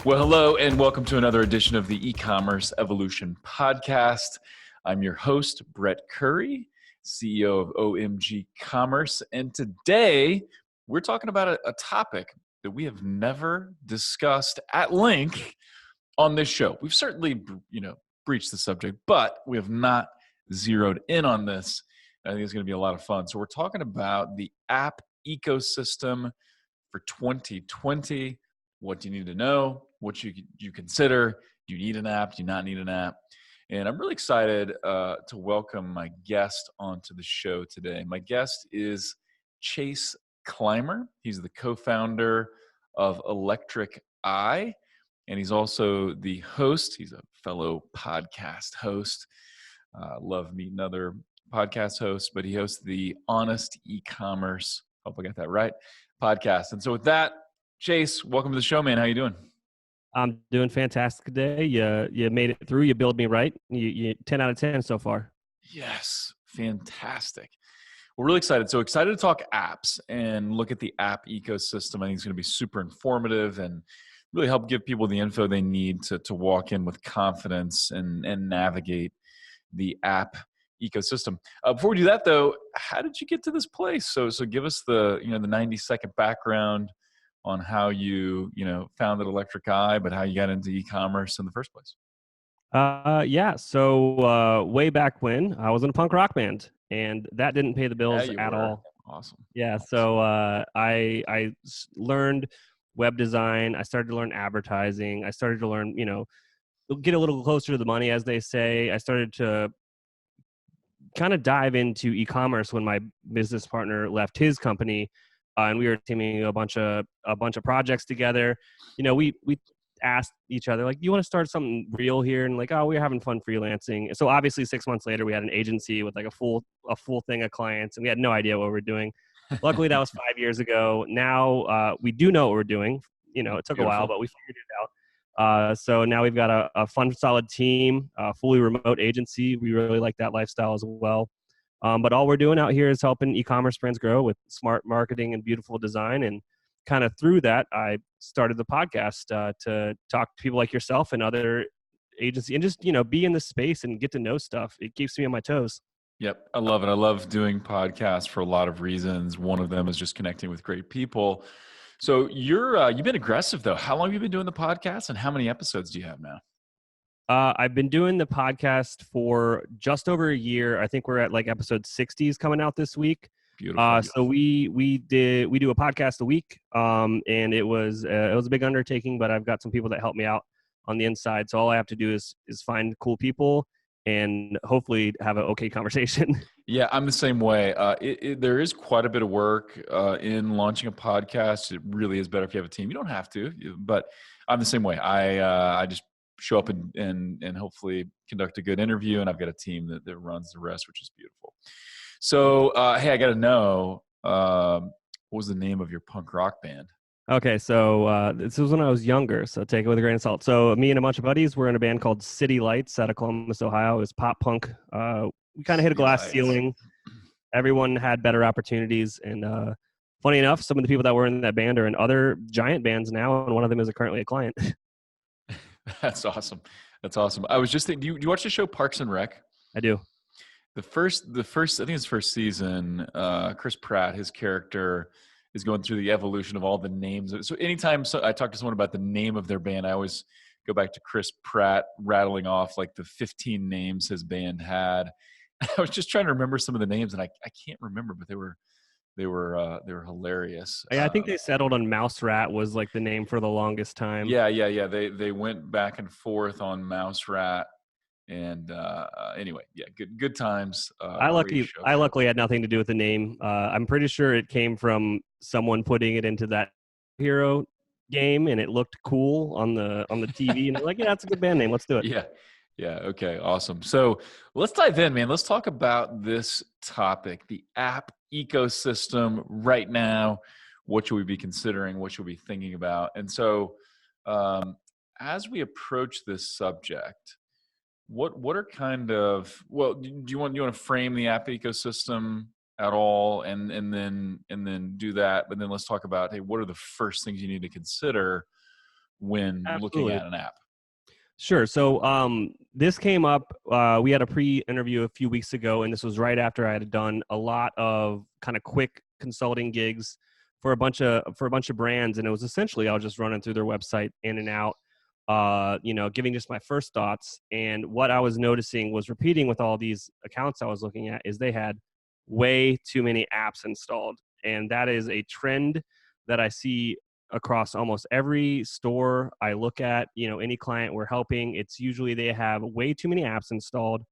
Well, hello, and welcome to another edition of the eCommerce Evolution Podcast. I'm your host, Brett Curry, CEO of OMG Commerce, and today we're talking about a topic that we have never discussed at length on this show. We've certainly, breached the subject, but we have not zeroed in on this. I think it's going to be a lot of fun. So we're talking about the app ecosystem for 2020. What do you need to know? What you consider? Do you need an app? Do you not need an app? And I'm really excited to welcome my guest onto the show today. My guest is Chase Clymer. He's the co-founder of Electric Eye, and he's also the host. He's a fellow podcast host. Love meeting other podcast hosts, but he hosts the Honest eCommerce, hope I got that right, podcast. And so with that, Chase, welcome to the show, man. How you doing? I'm doing fantastic today. You made it through. You billed me right. You 10 out of 10 so far. Yes, fantastic. We're really excited. So excited to talk apps and look at the app ecosystem. I think it's going to be super informative and really help give people the info they need to walk in with confidence and navigate the app ecosystem. Before we do that, though, how did you get to this place? So give us the 90-second background on how you founded Electric Eye, but how you got into e-commerce in the first place. So way back when I was in a punk rock band, and that didn't pay the bills at all. Awesome. Yeah. So I learned web design. I started to learn advertising. I started to learn, get a little closer to the money, as they say. I started to kind of dive into e-commerce when my business partner left his company. And we were teaming a bunch of projects together. We asked each other, like, do you want to start something real here? And like, oh, we're having fun freelancing. So obviously 6 months later, we had an agency with like a full thing of clients, and we had no idea what we were doing. Luckily, that was 5 years ago. Now we do know what we're doing. It took Beautiful. a while, but we figured it out. So now we've got a fun, solid team, a fully remote agency. We really like that lifestyle as well. But all we're doing out here is helping e-commerce brands grow with smart marketing and beautiful design. And kind of through that, I started the podcast to talk to people like yourself and other agencies and just, be in the space and get to know stuff. It keeps me on my toes. Yep. I love it. I love doing podcasts for a lot of reasons. One of them is just connecting with great people. So you've been aggressive though. How long have you been doing the podcast and how many episodes do you have now? I've been doing the podcast for just over a year. I think we're at like episode 60s coming out this week. Beautiful. So we do a podcast a week, and it was a big undertaking, but I've got some people that help me out on the inside. So all I have to do is find cool people and hopefully have an okay conversation. Yeah, I'm the same way. There is quite a bit of work in launching a podcast. It really is better if you have a team. You don't have to, but I'm the same way. I just show up and hopefully conduct a good interview, and I've got a team that runs the rest, which is beautiful. So, hey, I got to know, what was the name of your punk rock band? Okay, so this was when I was younger, so take it with a grain of salt. So me and a bunch of buddies were in a band called City Lights out of Columbus, Ohio. It was pop punk. We kind of hit a glass ceiling. Everyone had better opportunities, and funny enough, some of the people that were in that band are in other giant bands now, and one of them is currently a client. That's awesome. I was just thinking, do you watch the show Parks and Rec? I do. The first, I think it's first season, Chris Pratt, his character is going through the evolution of all the names. So anytime I talk to someone about the name of their band, I always go back to Chris Pratt rattling off like the 15 names his band had. I was just trying to remember some of the names, and I can't remember, but they were hilarious. I think they settled on Mouse Rat was like the name for the longest time. Yeah. They went back and forth on Mouse Rat, and anyway, yeah, good times. I luckily had nothing to do with the name. I'm pretty sure it came from someone putting it into that hero game, and it looked cool on the TV, and they're like, yeah, that's a good band name. Let's do it. Yeah. Okay. Awesome. So let's dive in, man. Let's talk about this topic, the app ecosystem right now. What should we be considering? What should we be thinking about? And so, as we approach this subject, what are kind of, well, do you want to frame the app ecosystem at all, and then do that, but then let's talk about, hey, what are the first things you need to consider when looking Absolutely. at an app? Sure. So this came up. We had a pre-interview a few weeks ago, and this was right after I had done a lot of kind of quick consulting gigs for a bunch of brands, and it was essentially I was just running through their website in and out, giving just my first thoughts. And what I was noticing was repeating with all these accounts I was looking at is they had way too many apps installed, and that is a trend that I see across almost every store I look at. Any client we're helping, it's usually they have way too many apps installed,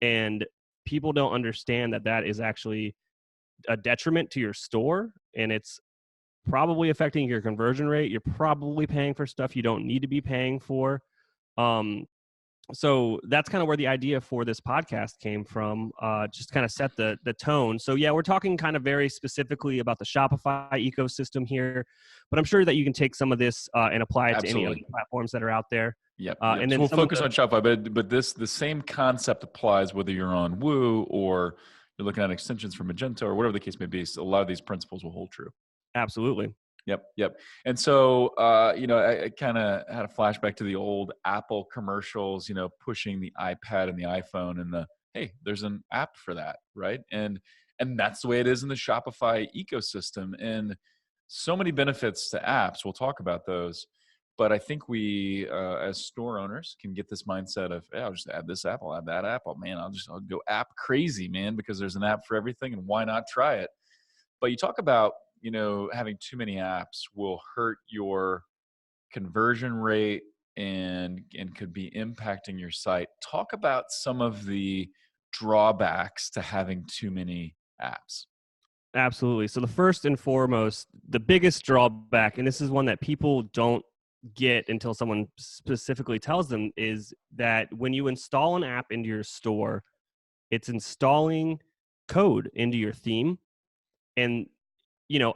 and people don't understand that that is actually a detriment to your store, and it's probably affecting your conversion rate. You're probably paying for stuff you don't need to be paying for. Um, so that's kind of where the idea for this podcast came from, just kind of set the tone. So yeah, we're talking kind of very specifically about the Shopify ecosystem here, but I'm sure that you can take some of this and apply it to any other Absolutely. platforms that are out there. Yep. And So then we'll some of focus the on Shopify, but the same concept applies whether you're on Woo or you're looking at extensions from Magento or whatever the case may be. So a lot of these principles will hold true. absolutely. Yep. And so, I kind of had a flashback to the old Apple commercials, pushing the iPad and the iPhone and hey, there's an app for that, right? And that's the way it is in the Shopify ecosystem. And so many benefits to apps. We'll talk about those. But I think we, as store owners, can get this mindset of, hey, I'll just add this app, I'll add that app. Oh man, I'll go app crazy, man, because there's an app for everything, and why not try it? But you talk about, having too many apps will hurt your conversion rate and could be impacting your site. Talk about some of the drawbacks to having too many apps. Absolutely. So the first and foremost, the biggest drawback, and this is one that people don't get until someone specifically tells them, is that when you install an app into your store, it's installing code into your theme. And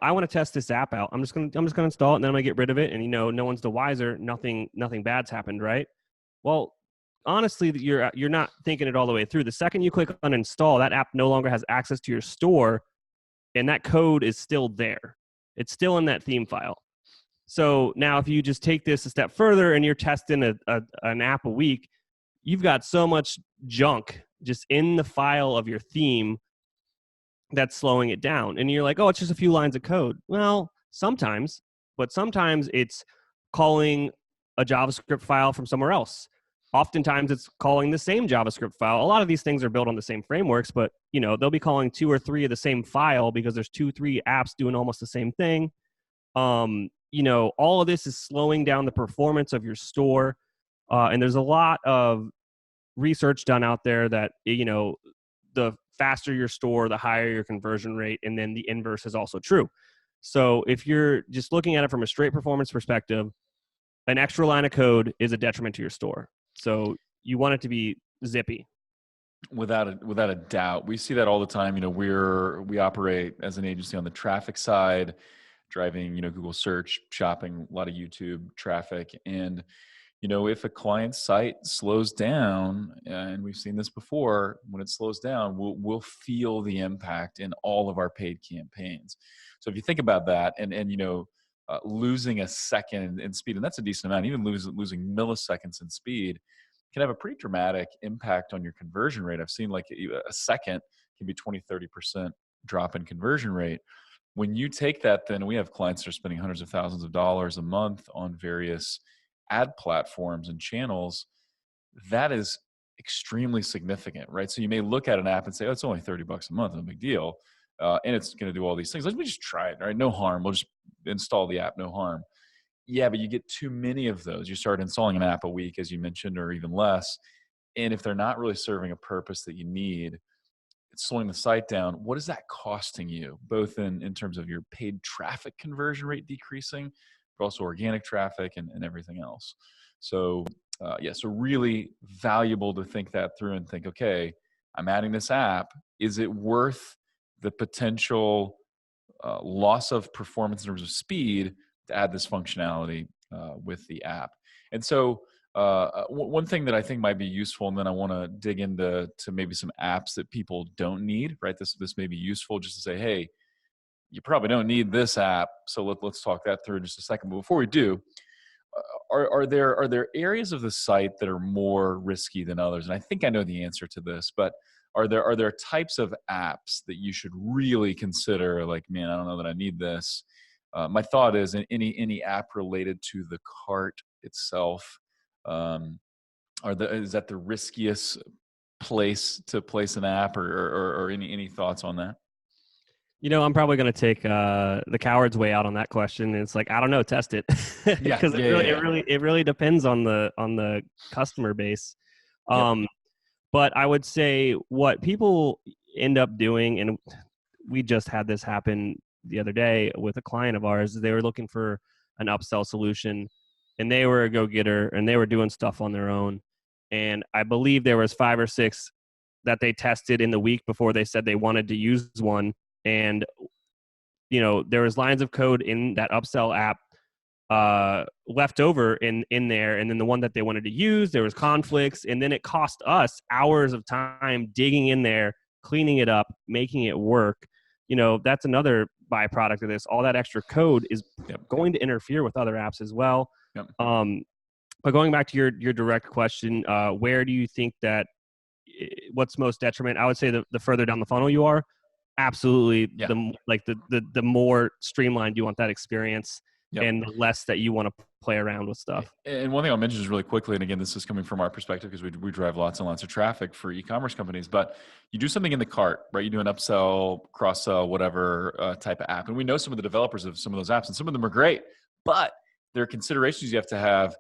I want to test this app out. I'm just gonna install it, and then I'm gonna get rid of it. And no one's the wiser. Nothing bad's happened, right? Well, honestly, you're not thinking it all the way through. The second you click on install, that app no longer has access to your store, and that code is still there. It's still in that theme file. So now, if you just take this a step further and you're testing an app a week, you've got so much junk just in the file of your theme that's slowing it down. And you're like, oh, it's just a few lines of code. Well, sometimes, but sometimes it's calling a JavaScript file from somewhere else. Oftentimes it's calling the same JavaScript file. A lot of these things are built on the same frameworks, but they'll be calling 2 or 3 of the same file because there's 2, 3 apps doing almost the same thing. All of this is slowing down the performance of your store. And there's a lot of research done out there that, the faster your store, the higher your conversion rate. And then the inverse is also true. So if you're just looking at it from a straight performance perspective, an extra line of code is a detriment to your store. So you want it to be zippy. Without a doubt, we see that all the time. We operate as an agency on the traffic side, driving Google search, shopping, a lot of YouTube traffic, and if a client's site slows down, and we've seen this before, when it slows down, we'll feel the impact in all of our paid campaigns. So if you think about that, and losing a second in speed, and that's a decent amount, even losing milliseconds in speed can have a pretty dramatic impact on your conversion rate. I've seen like a second can be 20-30% drop in conversion rate. When you take that, then we have clients that are spending hundreds of thousands of dollars a month on various ad platforms and channels. That is extremely significant, right? So you may look at an app and say, oh, it's only $30 a month, no big deal. And it's going to do all these things. Let me just try it, right? No harm. We'll just install the app, no harm. Yeah, but you get too many of those. You start installing an app a week, as you mentioned, or even less. And if they're not really serving a purpose that you need, it's slowing the site down. What is that costing you, both in terms of your paid traffic conversion rate decreasing, but also organic traffic and everything else? So, so really valuable to think that through and think, okay, I'm adding this app. Is it worth the potential loss of performance in terms of speed to add this functionality with the app? And so one thing that I think might be useful, and then I want to dig into maybe some apps that people don't need, right? This may be useful just to say, hey, you probably don't need this app. So let's talk that through in just a second. But before we do, are there areas of the site that are more risky than others? And I think I know the answer to this, but are there types of apps that you should really consider? Like, man, I don't know that I need this. My thought is any app related to the cart itself. Um, is that the riskiest place to place an app, or any thoughts on that? I'm probably going to take the coward's way out on that question. It's like, I don't know, test it, Yeah, because yeah, yeah, yeah. it really depends on the customer base. Yep. But I would say what people end up doing, and we just had this happen the other day with a client of ours. They were looking for an upsell solution, and they were a go-getter, and they were doing stuff on their own. And I believe there was 5 or 6 that they tested in the week before they said they wanted to use one. And, there was lines of code in that upsell app left over in there. And then the one that they wanted to use, there was conflicts. And then it cost us hours of time digging in there, cleaning it up, making it work. That's another byproduct of this. All that extra code is going to interfere with other apps as well. Yep. But going back to your direct question, where do you think that what's most detriment? I would say the further down the funnel you are, absolutely. Yeah. The more streamlined you want that experience, Yep. and the less that you want to play around with stuff. And one thing I'll mention is really quickly, and again, this is coming from our perspective because we drive lots and lots of traffic for e-commerce companies, but you do something in the cart, right? You do an upsell, cross-sell, whatever type of app. And we know some of the developers of some of those apps, and some of them are great, but there are considerations you have to have.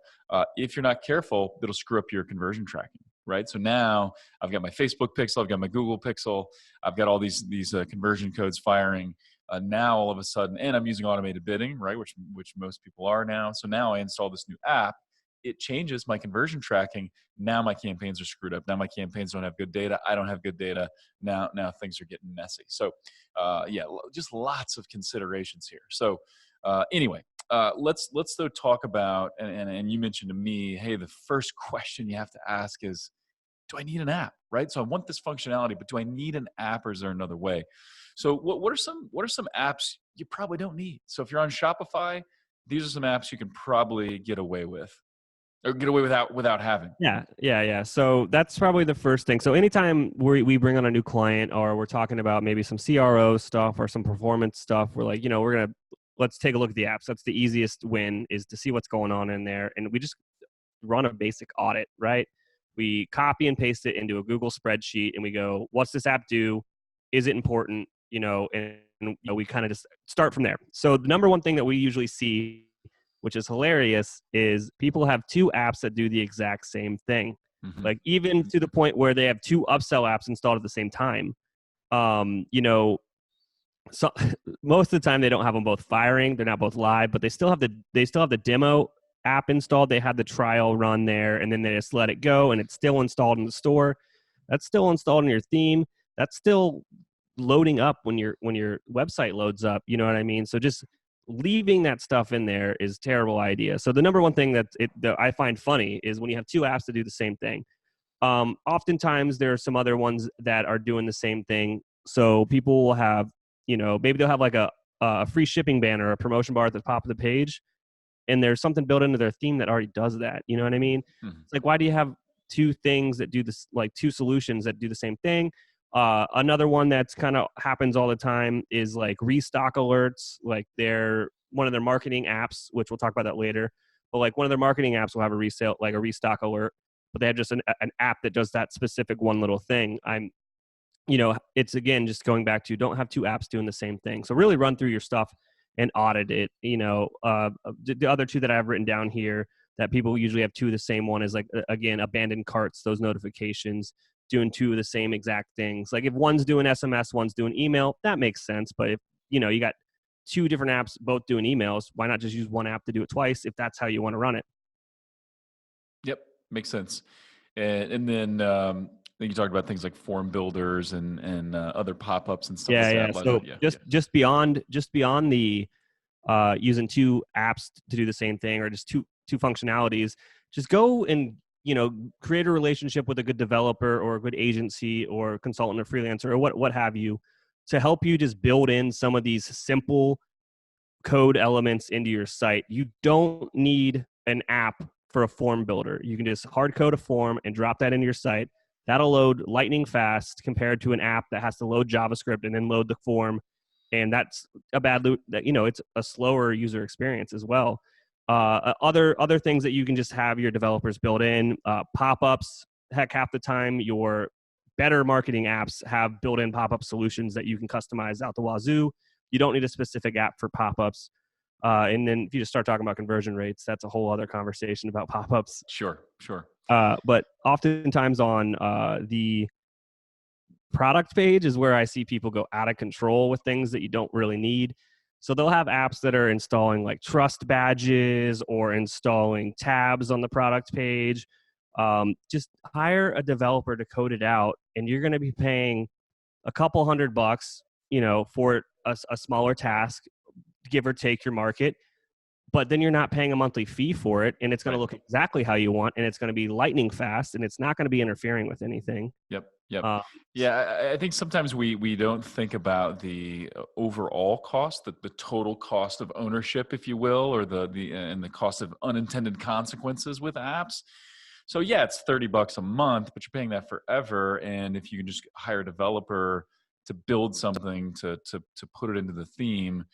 If you're not careful, it'll screw up your conversion tracking, right? So now I've got my Facebook pixel, I've got my Google pixel, I've got all these conversion codes firing. Now all of a sudden, and I'm using automated bidding, right? Which most people are now. So now I install this new app. It changes my conversion tracking. Now my campaigns are screwed up. Now my campaigns don't have good data. I don't have good data. Now things are getting messy. So just lots of considerations here. So anyway, let's though talk about, and you mentioned to me, hey, the first question you have to ask is, do I need an app, right? So I want this functionality, but do I need an app, or is there another way? So what are some apps you probably don't need? So if you're on Shopify, these are some apps you can probably get away with, or get away without having. Yeah. So that's probably the first thing. So anytime we bring on a new client, or we're talking about maybe some CRO stuff or some performance stuff, we're like, let's take a look at the apps. That's the easiest win, is to see what's going on in there. And we just run a basic audit, right? We copy and paste it into a Google spreadsheet, and we go, what's this app do? Is it important? And we kind of just start from there. So the number one thing that we usually see, which is hilarious, is people have 2 apps that do the exact same thing. Mm-hmm. Like, even to the point where they have 2 upsell apps installed at the same time. So most of the time they don't have them both firing. They're not both live, but they still have the demo app installed. They have the trial run there, and then they just let it go, and it's still installed in the store. That's still installed in your theme. That's still loading up when your website loads up. You know what I mean? So just leaving that stuff in there is a terrible idea. So the number one thing that I find funny is when you have 2 apps that do the same thing. Oftentimes there are some other ones that are doing the same thing. So people will have, maybe they'll have like a free shipping banner or a promotion bar at the top of the page, and there's something built into their theme that already does that. You know what I mean? Mm-hmm. It's like, why do you have 2 things that do this, like 2 solutions that do the same thing? Another one that's kind of happens all the time is like restock alerts. Like one of their marketing apps, which we'll talk about that later, but like one of their marketing apps will have a restock alert, but they have just an app that does that specific one little thing. It's again, just going back to, don't have 2 apps doing the same thing. So really run through your stuff and audit it. The other 2 that I have written down here that people usually have 2 of the same one is, like, again, abandoned carts, those notifications, doing 2 of the same exact things. Like if one's doing SMS, one's doing email, that makes sense. But if, you got 2 different apps both doing emails, why not just use one app to do it twice if that's how you want to run it? Yep. Makes sense. And then I think you talked about things like form builders and other pop-ups and stuff. Yeah. So just beyond the using 2 apps to do the same thing, or just two functionalities, just go and create a relationship with a good developer or a good agency or consultant or freelancer or what have you, to help you just build in some of these simple code elements into your site. You don't need an app for a form builder. You can just hard code a form and drop that into your site. That'll load lightning fast compared to an app that has to load JavaScript and then load the form. And that's it's a slower user experience as well. Other things that you can just have your developers build in, pop-ups. Heck, half the time your better marketing apps have built-in pop-up solutions that you can customize out the wazoo. You don't need a specific app for pop-ups. And then if you just start talking about conversion rates, that's a whole other conversation about pop-ups. Sure. But oftentimes on the product page is where I see people go out of control with things that you don't really need. So they'll have apps that are installing like trust badges or installing tabs on the product page. Just hire a developer to code it out, and you're going to be paying a couple $100, for a smaller task, give or take your market. But then you're not paying a monthly fee for it, and it's going to look exactly how you want, and it's going to be lightning fast, and it's not going to be interfering with anything. Yep. I think sometimes we don't think about the overall cost, the total cost of ownership, if you will, or the cost of unintended consequences with apps. So yeah, it's $30 a month, but you're paying that forever. And if you can just hire a developer to build something to put it into the theme,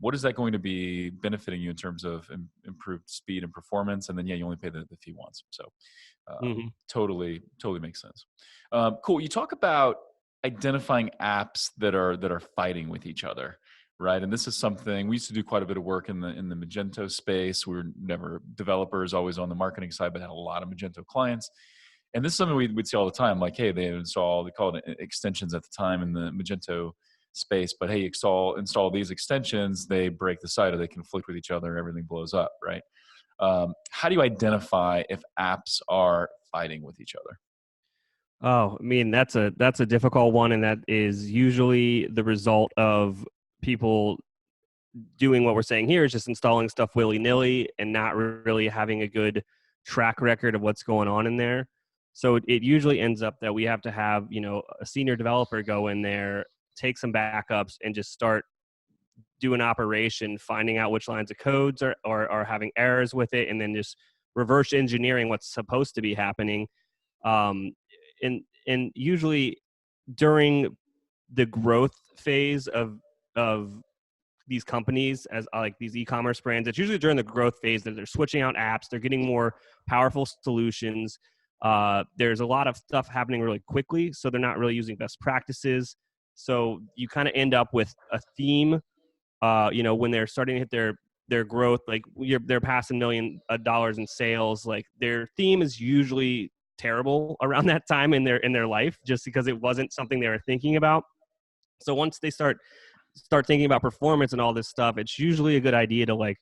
what is that going to be benefiting you in terms of improved speed and performance? And then, you only pay the fee once. So totally makes sense. Cool. You talk about identifying apps that are fighting with each other, right? And this is something we used to do quite a bit of work in the Magento space. We were never developers, always on the marketing side, but had a lot of Magento clients. And this is something we'd see all the time. Like, hey, they call it extensions at the time in the Magento space, but hey, install these extensions, they break the site or they conflict with each other, everything blows up, right? How do you identify if apps are fighting with each other? Oh, I mean, that's a difficult one, and that is usually the result of people doing what we're saying here, is just installing stuff willy-nilly and not really having a good track record of what's going on in there. So it usually ends up that we have to have, a senior developer go in there, take some backups, and just start doing operation, finding out which lines of codes are having errors with it, and then just reverse engineering what's supposed to be happening. And usually during the growth phase of these companies, as like these e-commerce brands, it's usually during the growth phase that they're switching out apps, they're getting more powerful solutions. There's a lot of stuff happening really quickly, so they're not really using best practices. So you kind of end up with a theme, when they're starting to hit their growth, like they're passing $1 million in sales, like their theme is usually terrible around that time in their life, just because it wasn't something they were thinking about. So once they start thinking about performance and all this stuff, it's usually a good idea to like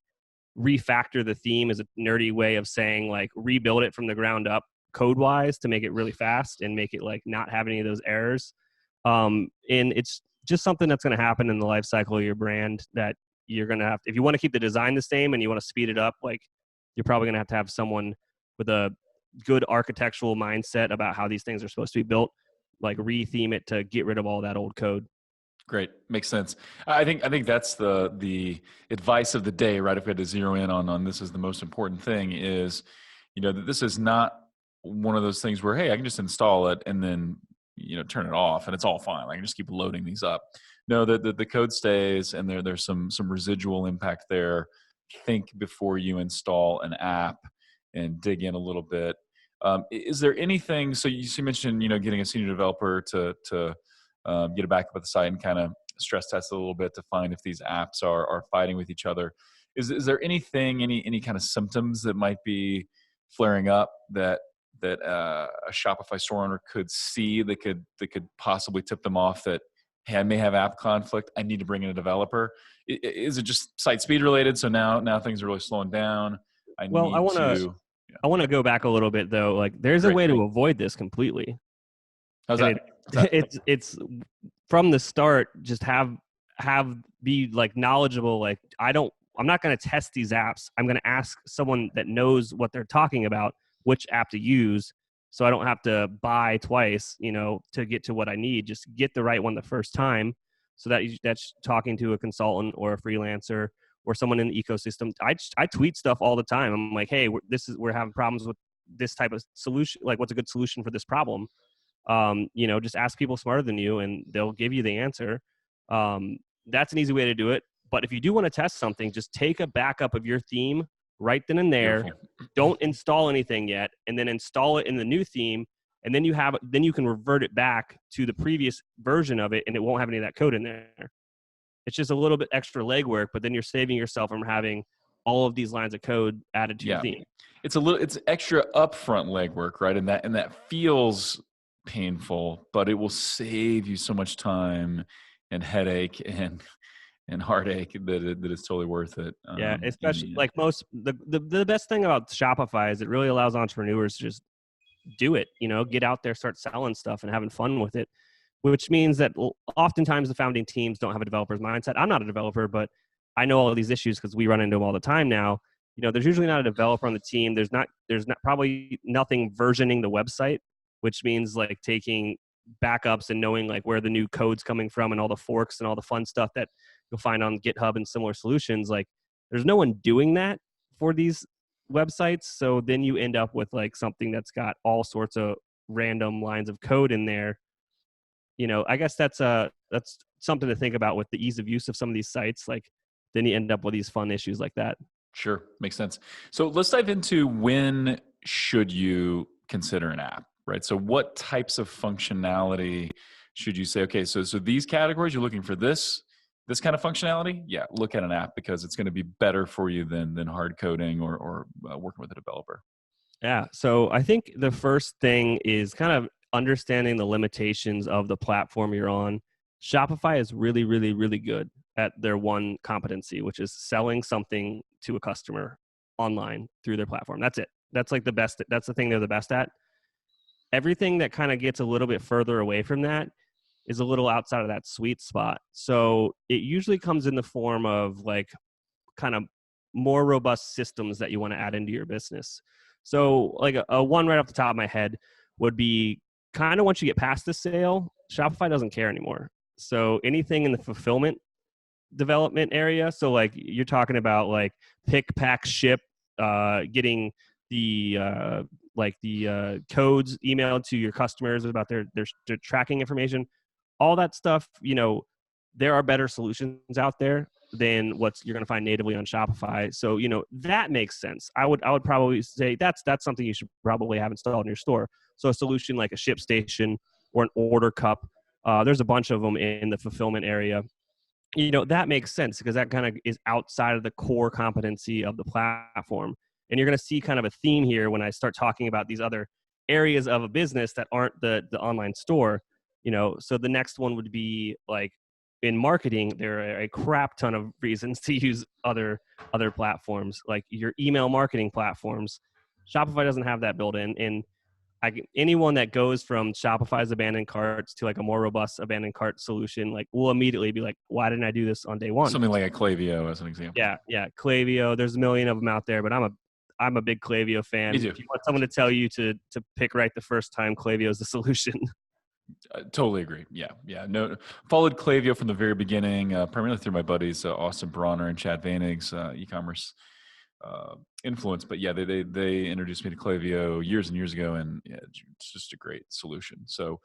refactor the theme, is a nerdy way of saying like rebuild it from the ground up code wise to make it really fast and make it like not have any of those errors. And it's just something that's going to happen in the life cycle of your brand that you're going to have, if you want to keep the design the same and you want to speed it up, like you're probably going to have someone with a good architectural mindset about how these things are supposed to be built, like retheme it to get rid of all that old code. Great. Makes sense. I think that's the advice of the day, right? If we had to zero in on this is the most important thing, is, that this is not one of those things where, hey, I can just install it and then, turn it off and it's all fine. I can just keep loading these up. No, the code stays, and there's some residual impact there. Think before you install an app and dig in a little bit. Is there anything, so you mentioned, getting a senior developer to get a backup of the site and kind of stress test a little bit to find if these apps are fighting with each other. Is there anything, any kind of symptoms that might be flaring up that a Shopify store owner could see that could possibly tip them off that, hey, I may have app conflict, I need to bring in a developer? Is it just site speed related? So now things are really slowing down. I want to go back a little bit though. Like there's a way to avoid this completely. How's that? It's from the start, just be like knowledgeable. Like I'm not going to test these apps. I'm going to ask someone that knows what they're talking about, which app to use. So I don't have to buy twice, to get to what I need. Just get the right one the first time. So that's talking to a consultant or a freelancer or someone in the ecosystem. I tweet stuff all the time. I'm like, hey, we're having problems with this type of solution. Like, what's a good solution for this problem? Just ask people smarter than you, and they'll give you the answer. That's an easy way to do it. But if you do want to test something, just take a backup of your theme right then and there. Beautiful. Don't install anything yet, and then install it in the new theme. And then you can revert it back to the previous version of it, and it won't have any of that code in there. It's just a little bit extra legwork, but then you're saving yourself from having all of these lines of code added to your theme. It's extra upfront legwork, right? And that feels painful, but it will save you so much time and headache and heartache that it's totally worth it. Yeah, especially like the best thing about Shopify is it really allows entrepreneurs to just do it, get out there, start selling stuff and having fun with it, which means that oftentimes the founding teams don't have a developer's mindset. I'm not a developer, but I know all of these issues because we run into them all the time now. There's usually not a developer on the team. There's not probably nothing versioning the website, which means like taking backups and knowing like where the new code's coming from and all the forks and all the fun stuff that you'll find on GitHub and similar solutions. Like, there's no one doing that for these websites. So then you end up with like something that's got all sorts of random lines of code in there. I guess that's something to think about with the ease of use of some of these sites. Like, then you end up with these fun issues like that. Sure. Makes sense. So let's dive into when should you consider an app, right? So what types of functionality should you say, okay, so these categories, you're looking for this kind of functionality? Yeah, look at an app because it's going to be better for you than hard coding or working with a developer. Yeah. So I think the first thing is kind of understanding the limitations of the platform you're on. Shopify is really, really, really good at their one competency, which is selling something to a customer online through their platform. That's it. That's like the best. That's the thing they're the best at. Everything that kind of gets a little bit further away from that is a little outside of that sweet spot. So it usually comes in the form of like kind of more robust systems that you want to add into your business. So like a one right off the top of my head would be kind of once you get past the sale, Shopify doesn't care anymore. So anything in the fulfillment development area. So like you're talking about like pick, pack, ship, getting the codes emailed to your customers about their tracking information, all that stuff. There are better solutions out there than what you're going to find natively on Shopify. So that makes sense. I would probably say that's something you should probably have installed in your store. So a solution like a ship station or an order cup. There's a bunch of them in the fulfillment area. That makes sense because that kind of is outside of the core competency of the platform. And you're going to see kind of a theme here when I start talking about these other areas of a business that aren't the online store. So the next one would be like in marketing, there are a crap ton of reasons to use other platforms, like your email marketing platforms. Shopify doesn't have that built in. And anyone that goes from Shopify's abandoned carts to like a more robust abandoned cart solution, like will immediately be like, why didn't I do this on day one? Something like a Klaviyo as an example. Yeah. Klaviyo. There's a million of them out there, but I'm a big Klaviyo fan. Me too. If you want someone to tell you to pick right the first time, Klaviyo is the solution. I totally agree. Yeah. No, followed Klaviyo from the very beginning, primarily through my buddies Austin Bronner and Chad Vanig's eCommerce influence. But yeah, they introduced me to Klaviyo years and years ago, and yeah, it's just a great solution. So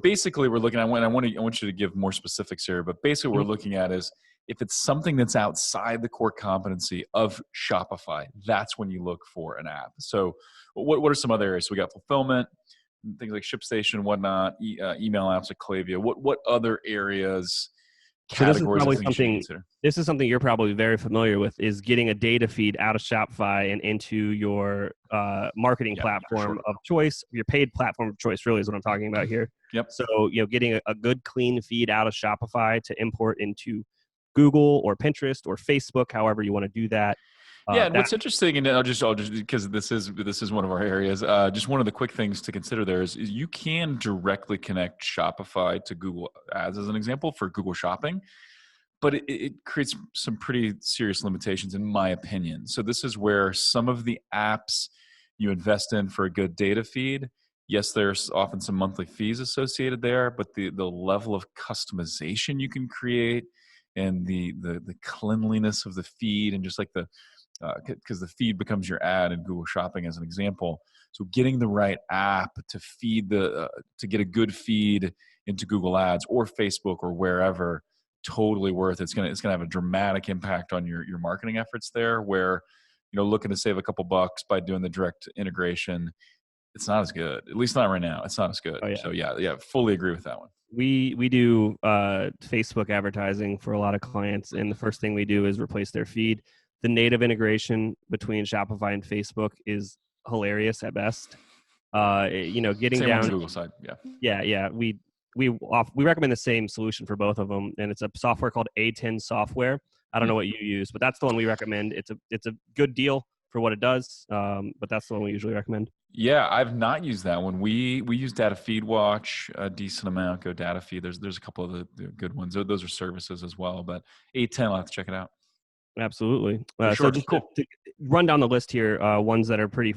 basically, we're looking. I want you to give more specifics here, but basically, what we're looking at is if it's something that's outside the core competency of Shopify, that's when you look for an app. So what are some other areas? So we got fulfillment, things like ShipStation, whatnot, email apps like Klaviyo. What other areas, categories? So this is something you're probably very familiar with, is getting a data feed out of Shopify and into your marketing platform of choice, your paid platform of choice, really is what I'm talking about here. Yep. So, getting a good clean feed out of Shopify to import into Google or Pinterest or Facebook, however you want to do that. And what's interesting, and I'll just because this is one of our areas. Just one of the quick things to consider there is you can directly connect Shopify to Google Ads as an example for Google Shopping, but it creates some pretty serious limitations in my opinion. So this is where some of the apps you invest in for a good data feed. Yes, there's often some monthly fees associated there, but the level of customization you can create and the cleanliness of the feed, and just like because the feed becomes your ad in Google Shopping as an example. So getting the right app to feed to get a good feed into Google Ads or Facebook or wherever, totally worth it. It's gonna have a dramatic impact on your marketing efforts there. Where looking to save a couple bucks by doing the direct integration, it's not as good. At least not right now. It's not as good. Oh, yeah. So yeah, fully agree with that one. We do Facebook advertising for a lot of clients, and the first thing we do is replace their feed. The native integration between Shopify and Facebook is hilarious at best. Getting Same down on the Google side. Yeah. Yeah. We recommend the same solution for both of them, and it's a software called A10 software. I don't know what you use, but that's the one we recommend. It's a good deal for what it does, but that's the one we usually recommend. Yeah, I've not used that one. We use Datafeed Watch a decent amount. Go Datafeed. There's a couple of the good ones. Those are services as well. But A10, I'll have to check it out. Absolutely. For So sure. just Cool. to run down the list here, ones that are pretty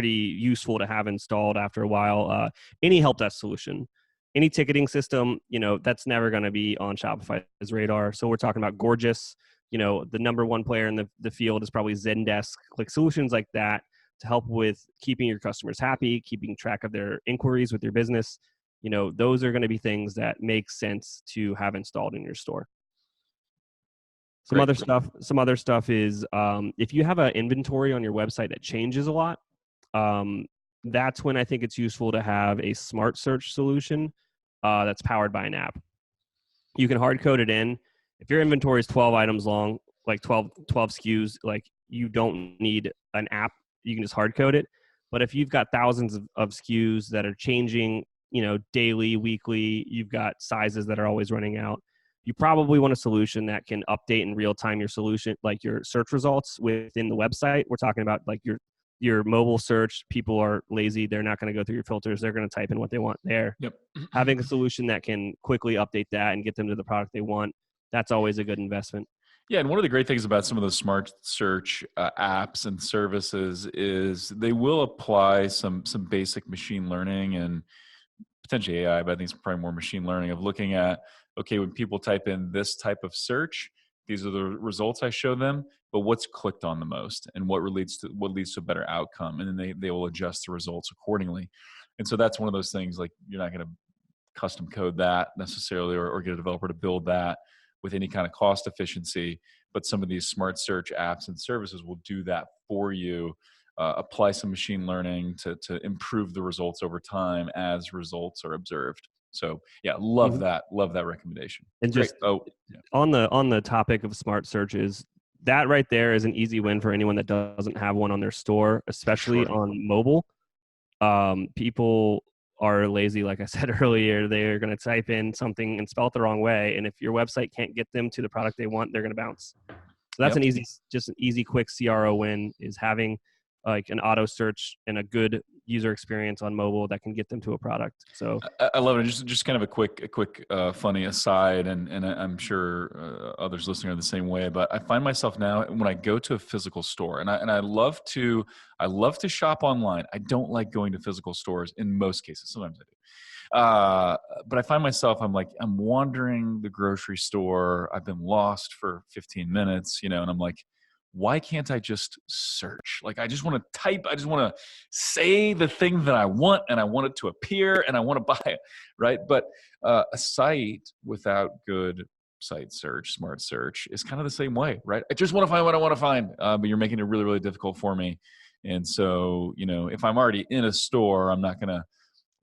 useful to have installed after a while. Any help desk solution, any ticketing system, that's never going to be on Shopify's radar. So we're talking about Gorgeous. The number one player in the field is probably Zendesk. Like solutions like that to help with keeping your customers happy, keeping track of their inquiries with your business. Those are going to be things that make sense to have installed in your store. Some other stuff is if you have an inventory on your website that changes a lot, that's when I think it's useful to have a smart search solution that's powered by an app. You can hard code it in. If your inventory is 12 items long, like 12 SKUs, like you don't need an app. You can just hard code it. But if you've got thousands of SKUs that are changing, daily, weekly, you've got sizes that are always running out, you probably want a solution that can update in real time your solution, like your search results within the website. We're talking about like your mobile search. People are lazy. They're not going to go through your filters. They're going to type in what they want there. Yep. Having a solution that can quickly update that and get them to the product they want, that's always a good investment. Yeah, and one of the great things about some of those smart search apps and services is they will apply some basic machine learning and potentially AI, but I think it's probably more machine learning of looking at, okay, when people type in this type of search, these are the results I show them, but what's clicked on the most and what leads to a better outcome, and then they will adjust the results accordingly. And so that's one of those things, like you're not going to custom code that necessarily or get a developer to build that with any kind of cost efficiency, but some of these smart search apps and services will do that for you. Apply some machine learning to improve the results over time as results are observed. So yeah, love that recommendation. And Great. On the topic of smart searches, that right there is an easy win for anyone that doesn't have one on their store, especially on mobile. People are lazy, like I said earlier. They're going to type in something and spell it the wrong way, and if your website can't get them to the product they want, they're going to bounce. So that's an easy, quick CRO win, is having like an auto search and a good user experience on mobile that can get them to a product. So I love it. Just kind of a quick funny aside, and I'm sure others listening are the same way. But I find myself now when I go to a physical store, and I love to shop online. I don't like going to physical stores in most cases. Sometimes I do. But I find myself, I'm wandering the grocery store. I've been lost for 15 minutes, and I'm like, why can't I just search? Like, I just want to type, I just want to say the thing that I want, and I want it to appear, and I want to buy it, right? But a site without good site search, smart search, is kind of the same way, right? I just want to find what I want to find, but you're making it really, really difficult for me. And so, if I'm already in a store, I'm not going to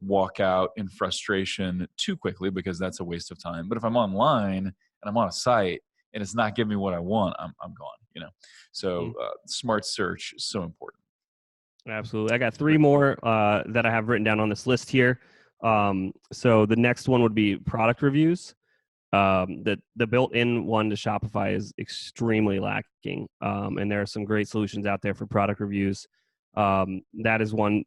walk out in frustration too quickly, because that's a waste of time. But if I'm online and I'm on a site and it's not giving me what I want, I'm gone, So smart search is so important. Absolutely. I got three more that I have written down on this list here. So the next one would be product reviews. The built-in one to Shopify is extremely lacking, and there are some great solutions out there for product reviews. That is one.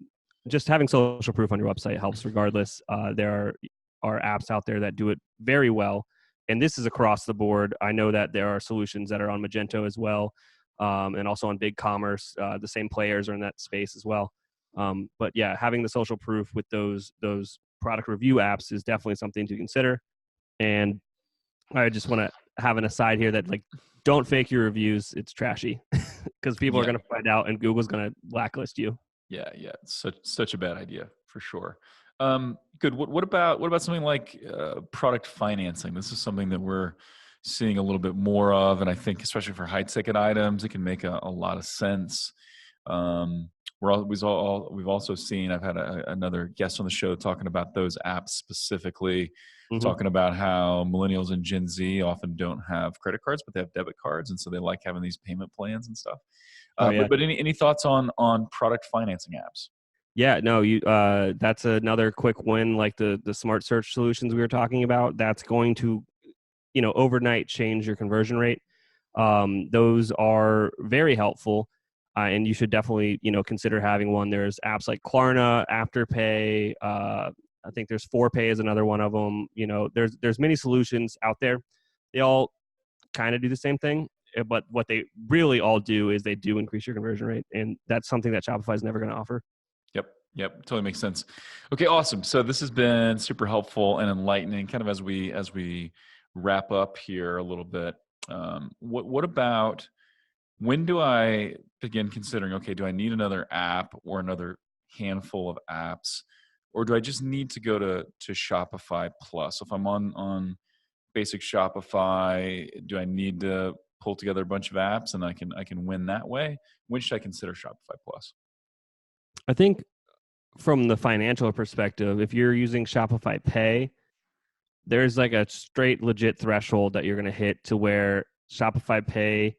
Just having social proof on your website helps regardless. There are apps out there that do it very well, and this is across the board. I know that there are solutions that are on Magento as well, and also on BigCommerce. The same players are in that space as well. But yeah, having the social proof with those product review apps is definitely something to consider. And I just want to have an aside here that like, don't fake your reviews. It's trashy because people are Yeah. going to find out and Google's going to blacklist you. Yeah, yeah, such a bad idea for sure. Good. What about something like product financing? This is something that we're seeing a little bit more of, and I think especially for high ticket items, it can make a lot of sense. Um, we've also seen. I've had another guest on the show talking about those apps specifically, Mm-hmm. talking about how millennials and Gen Z often don't have credit cards, but they have debit cards, and so they like having these payment plans and stuff. Oh yeah. But any thoughts on product financing apps? Yeah, no, you that's another quick win, like the smart search solutions we were talking about. That's going to, overnight change your conversion rate. Those are very helpful, and you should definitely, consider having one. There's apps like Klarna, Afterpay. I think there's ForPay is another one of them. There's many solutions out there. They all kind of do the same thing, but what they really all do is they do increase your conversion rate, and that's something that Shopify is never going to offer. Yep, totally makes sense. Okay, awesome. So this has been super helpful and enlightening. Kind of as we wrap up here a little bit. What about, when do I begin considering? Okay, do I need another app or another handful of apps, or do I just need to go to Shopify Plus? If I'm on basic Shopify, do I need to pull together a bunch of apps and I can win that way? When should I consider Shopify Plus? I think from the financial perspective, if you're using Shopify Pay, there's like a straight legit threshold that you're going to hit to where Shopify Pay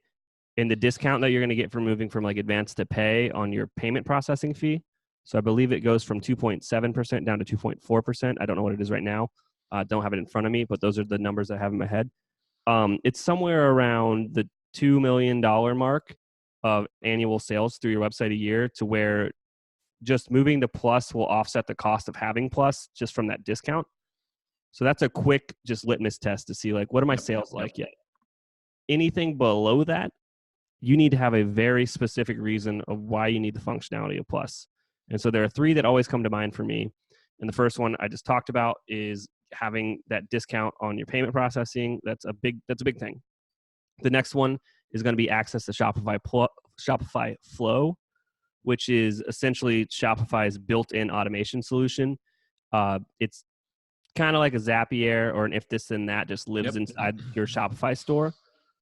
and the discount that you're going to get for moving from like advanced to pay on your payment processing fee. So I believe it goes from 2.7% down to 2.4%. I don't know what it is right now. Don't have it in front of me, but those are the numbers I have in my head. It's somewhere around the $2 million mark of annual sales through your website a year, to where just moving to Plus will offset the cost of having Plus just from that discount. So that's a quick just litmus test to see, like, what are my sales like yet? Anything below that, you need to have a very specific reason of why you need the functionality of Plus. And so there are three that always come to mind for me. And the first one I just talked about is having that discount on your payment processing. That's a big thing. The next one is going to be access to Shopify Flow, which is essentially Shopify's built-in automation solution. It's kind of like a Zapier or an if this then that, just lives inside your Shopify store.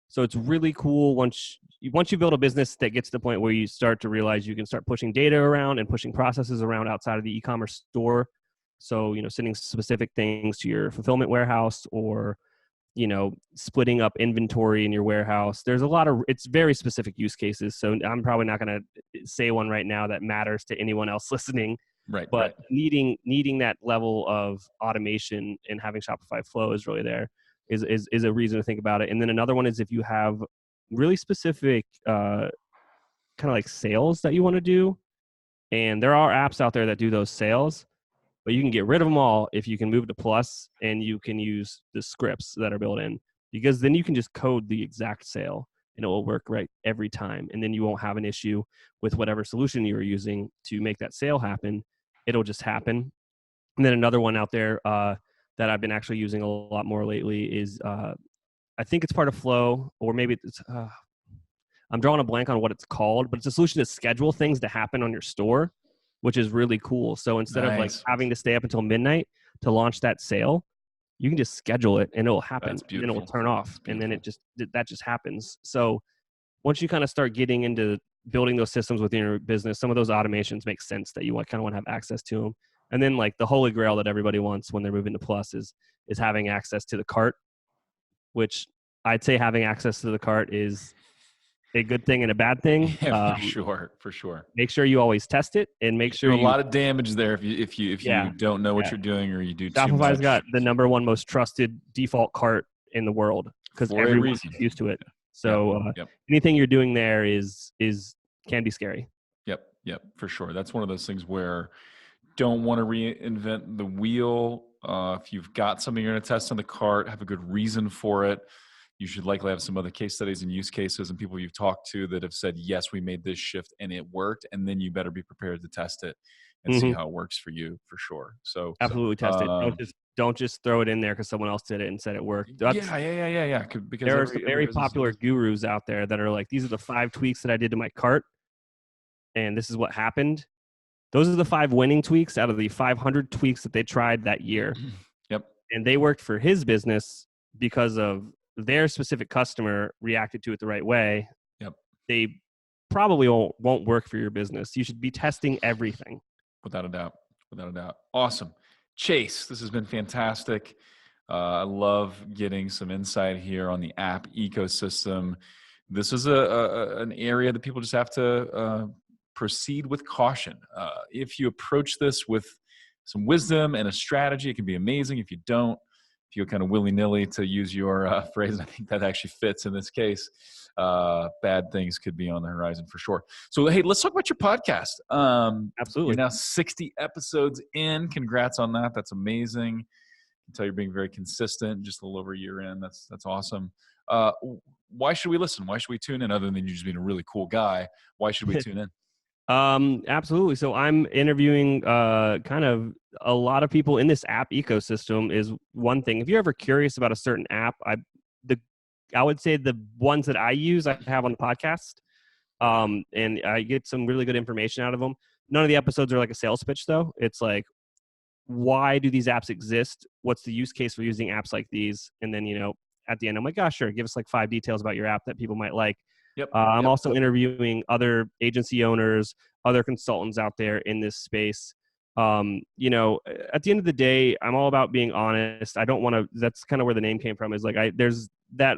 So it's really cool once you build a business that gets to the point where you start to realize you can start pushing data around and pushing processes around outside of the e-commerce store. So, sending specific things to your fulfillment warehouse, or, splitting up inventory in your warehouse. There's it's very specific use cases. So I'm probably not going to say one right now that matters to anyone else listening. Right. But needing that level of automation and having Shopify Flow is really there is a reason to think about it. And then another one is if you have really specific kind of like sales that you want to do, and there are apps out there that do those sales, but you can get rid of them all if you can move to Plus and you can use the scripts that are built in, because then you can just code the exact sale and it will work right every time. And then you won't have an issue with whatever solution you're using to make that sale happen. It'll just happen. And then another one out there that I've been actually using a lot more lately is I think it's part of Flow, or maybe it's I'm drawing a blank on what it's called, but it's a solution to schedule things to happen on your store, which is really cool. So instead of like having to stay up until midnight to launch that sale, you can just schedule it and it'll happen. And then it will turn off, and then that just happens. So once you kind of start getting into building those systems within your business, some of those automations make sense that you kind of want to have access to them. And then like the holy grail that everybody wants when they're moving to Plus is having access to the cart, which I'd say having access to the cart is a good thing and a bad thing. Yeah, for sure. Make sure you always test it, and make sure you do a lot of damage there if you don't know what you're doing, or you do too much. Shopify's got the number one most trusted default cart in the world because everyone's used to it. So anything you're doing there can be scary. Yep, for sure. That's one of those things where don't want to reinvent the wheel. If you've got something you're going to test on the cart, have a good reason for it. You should likely have some other case studies and use cases and people you've talked to that have said, yes, we made this shift and it worked. And then you better be prepared to test it and see how it works for you, for sure. So absolutely test it. Don't just throw it in there because someone else did it and said it worked. Yeah. Because There are some very business popular gurus out there that are like, these are the 5 tweaks that I did to my cart, and this is what happened. Those are the 5 winning tweaks out of the 500 tweaks that they tried that year. Yep. And they worked for his business because of their specific customer reacted to it the right way. Yep. They probably won't work for your business. You should be testing everything. Without a doubt. Awesome. Chase, this has been fantastic. I love getting some insight here on the app ecosystem. This is an area that people just have to proceed with caution. If you approach this with some wisdom and a strategy, it can be amazing. If you don't, if you go kind of willy-nilly, to use your phrase, I think that actually fits in this case, bad things could be on the horizon for sure. So, hey, let's talk about your podcast. Absolutely. You're now 60 episodes in. Congrats on that. That's amazing. I can tell you're being very consistent, just a little over a year in. That's awesome. Why should we listen? Why should we tune in, other than you just being a really cool guy? Why should we tune in? Absolutely. So I'm interviewing kind of a lot of people in this app ecosystem is one thing. If you're ever curious about a certain app, I would say the ones that I use, I have on the podcast, and I get some really good information out of them. None of the episodes are like a sales pitch, though. It's like, why do these apps exist? What's the use case for using apps like these? And then, at the end, I'm like, gosh, sure, give us like 5 details about your app that people might like. Yep. I'm also interviewing other agency owners, other consultants out there in this space. At the end of the day, I'm all about being honest. I don't want to, that's kind of where the name came from, is like, there's that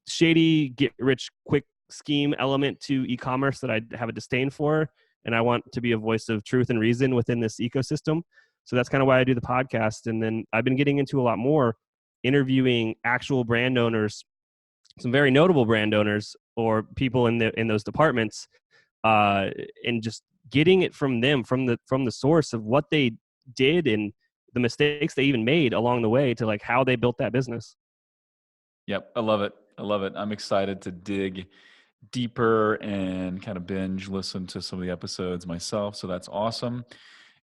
shady get rich quick scheme element to e-commerce that I have a disdain for. And I want to be a voice of truth and reason within this ecosystem. So that's kind of why I do the podcast. And then I've been getting into a lot more interviewing actual brand owners, some very notable brand owners or people in those departments, and just getting it from them, from the source of what they did and the mistakes they even made along the way to like how they built that business. Yep. I love it. I'm excited to dig deeper and kind of binge listen to some of the episodes myself. So that's awesome.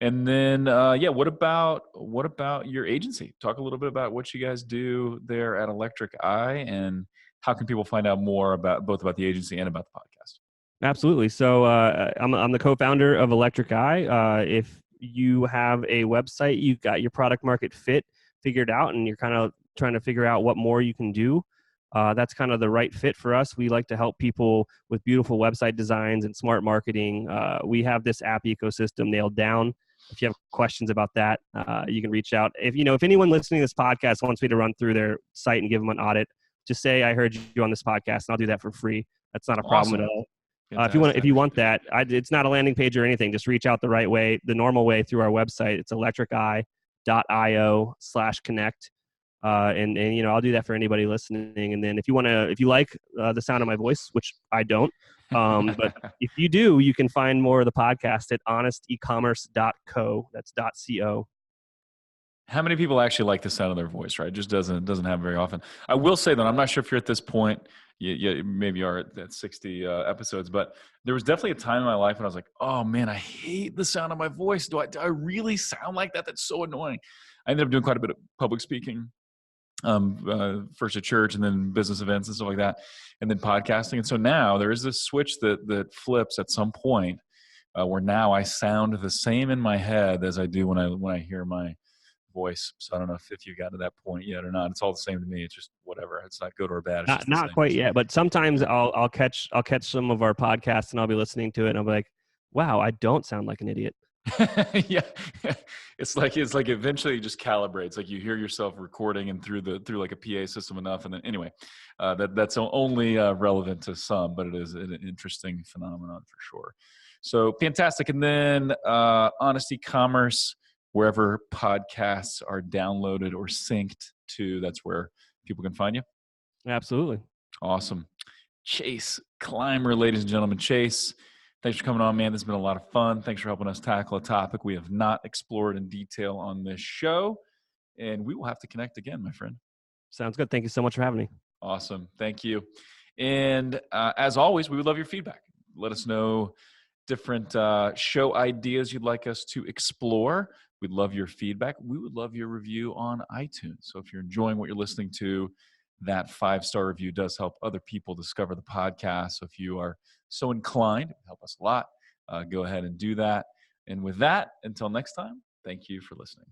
And then, what about your agency? Talk a little bit about what you guys do there at Electric Eye, and how can people find out more about both about the agency and about the podcast? Absolutely. So I'm the co-founder of Electric Eye. If you have a website, you've got your product market fit figured out, and you're kind of trying to figure out what more you can do, that's kind of the right fit for us. We like to help people with beautiful website designs and smart marketing. We have this app ecosystem nailed down. If you have questions about that, you can reach out. If anyone listening to this podcast wants me to run through their site and give them an audit, just say I heard you on this podcast, and I'll do that for free. That's not a problem at all. If you want that, it's not a landing page or anything. Just reach out the right way, the normal way, through our website. It's electriceye.io/connect. And I'll do that for anybody listening. And then if you like the sound of my voice, which I don't, but if you do, you can find more of the podcast at honestecommerce.co. That's .co. How many people actually like the sound of their voice, right? It just doesn't happen very often. I will say that I'm not sure if you're at this point. You maybe are at 60 episodes, but there was definitely a time in my life when I was like, oh man, I hate the sound of my voice. Do I really sound like that? That's so annoying. I ended up doing quite a bit of public speaking, first at church and then business events and stuff like that, and then podcasting. And so now there is this switch that flips at some point where now I sound the same in my head as I do when I hear my voice. So I don't know if you got to that point yet or not. It's all the same to me. It's just whatever. It's not good or bad. It's Not quite yet, but sometimes I'll catch some of our podcasts and I'll be listening to it and I'll be like, wow, I don't sound like an idiot. Yeah. It's like eventually it just calibrates. Like you hear yourself recording and through like a PA system enough. And then anyway, that's only relevant to some, but it is an interesting phenomenon for sure. So fantastic. And then Honest eCommerce, wherever podcasts are downloaded or synced to, that's where people can find you. Absolutely. Awesome. Chase Clymer, ladies and gentlemen. Chase, thanks for coming on, man. This has been a lot of fun. Thanks for helping us tackle a topic we have not explored in detail on this show. And we will have to connect again, my friend. Sounds good. Thank you so much for having me. Awesome. Thank you. And as always, we would love your feedback. Let us know different show ideas you'd like us to explore. We'd love your feedback. We would love your review on iTunes. So if you're enjoying what you're listening to, that 5-star review does help other people discover the podcast. So if you are so inclined, it would help us a lot. Go ahead and do that. And with that, until next time, thank you for listening.